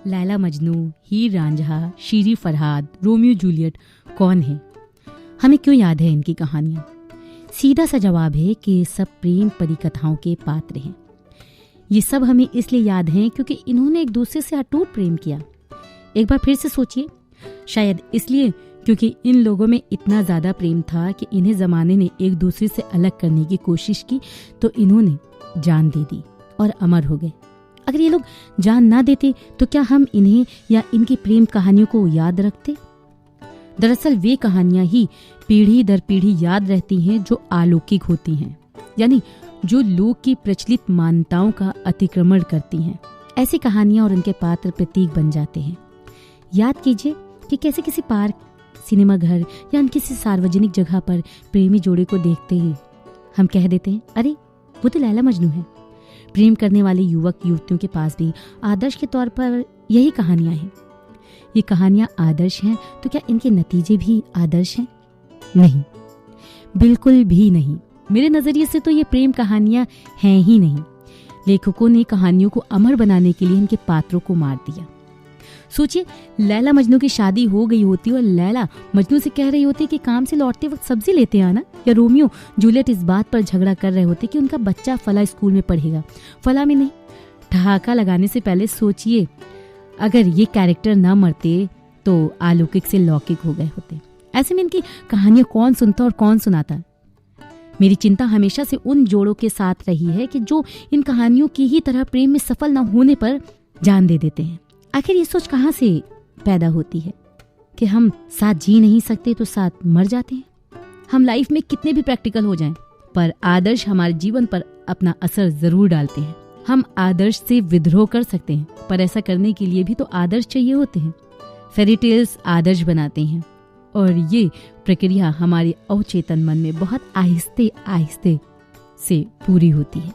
लैला मजनू, हीर रांझा, शीरी Farhad, Romeo Juliet कौन है? हमें क्यों याद है इनकी कहानियां? सीधा सा जवाब है कि सब प्रेम परिकथाओं के पात्र हैं। ये सब हमें इसलिए याद हैं क्योंकि इन्होंने एक दूसरे से अटूट प्रेम किया। एक बार फिर से सोचिए, शायद इसलिए क्योंकि इन लोगों में इतना ज्यादा प्रेम था कि इन्हें जमाने ने एक दूसरे से अलग करने की कोशिश की तो इन्होंने जान दे दी और अमर हो गए। अगर ये लोग जान ना देते तो क्या हम इन्हें या इनकी प्रेम कहानियों को याद रखते? दरअसल वे कहानियां ही पीढ़ी दर पीढ़ी याद रहती हैं जो अलौकिक होती हैं, यानी जो लोग की प्रचलित मान्यताओं का अतिक्रमण करती हैं। ऐसी कहानियां और उनके पात्र प्रतीक बन जाते हैं। याद कीजिए कि कैसे किसी पार्क, सिनेमा घर या किसी सार्वजनिक जगह पर प्रेमी जोड़े को देखते ही हम कह देते हैं, अरे वो तो लैला मजनू है। प्रेम करने वाले युवक युवतियों के पास भी आदर्श के तौर पर यही कहानियां हैं। ये कहानियां आदर्श हैं तो क्या इनके नतीजे भी आदर्श हैं? नहीं, बिल्कुल भी नहीं। मेरे नजरिए से तो ये प्रेम कहानियां हैं ही नहीं। लेखकों ने कहानियों को अमर बनाने के लिए इनके पात्रों को मार दिया। सोचिए, लैला मजनू की शादी हो गई होती और लैला मजनू से कह रही होती कि काम से लौटते वक्त सब्जी लेते आना, या रोमियो जूलियट इस बात पर झगड़ा कर रहे होते कि उनका बच्चा फला स्कूल में पढ़ेगा, फला में नहीं। ठहाका लगाने से पहले सोचिए, अगर ये कैरेक्टर ना मरते तो अलौकिक से लौकिक हो गए होते। ऐसे में इनकी कहानियां कौन सुनता और कौन सुनाता? मेरी चिंता हमेशा से उन जोड़ों के साथ रही है कि जो इन कहानियों की ही तरह प्रेम में सफल न होने पर जान दे देते हैं। आखिर ये सोच कहाँ से पैदा होती है कि हम साथ जी नहीं सकते तो साथ मर जाते हैं? हम लाइफ में कितने भी प्रैक्टिकल हो जाएं, पर आदर्श हमारे जीवन पर अपना असर जरूर डालते हैं। हम आदर्श से विद्रोह कर सकते हैं, पर ऐसा करने के लिए भी तो आदर्श चाहिए होते हैं। फेरी टेल्स आदर्श बनाते हैं और ये प्रक्रिया हमारे अवचेतन मन में बहुत आहिस्ते आहिस्ते से पूरी होती है।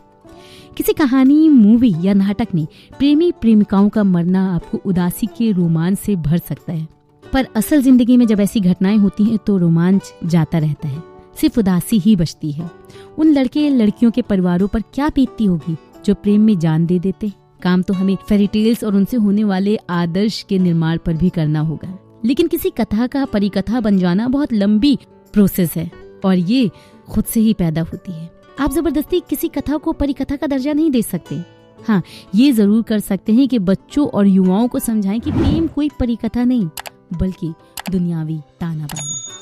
किसी कहानी, मूवी या नाटक में प्रेमी प्रेमिकाओं का मरना आपको उदासी के रोमांच से भर सकता है, पर असल जिंदगी में जब ऐसी घटनाएं होती हैं तो रोमांच जाता रहता है, सिर्फ उदासी ही बचती है। उन लड़के लड़कियों के परिवारों पर क्या बीतती होगी जो प्रेम में जान दे देते। काम तो हमें फेरी टेल्स और उनसे होने वाले आदर्श के निर्माण पर भी करना होगा, लेकिन किसी कथा का परिकथा बन जाना बहुत लंबी प्रोसेस है और ये खुद से ही पैदा होती है। आप जबरदस्ती किसी कथा को परिकथा का दर्जा नहीं दे सकते। हाँ, ये जरूर कर सकते हैं कि बच्चों और युवाओं को समझाएं कि प्रेम कोई परिकथा नहीं बल्कि दुनियावी ताना बाना है।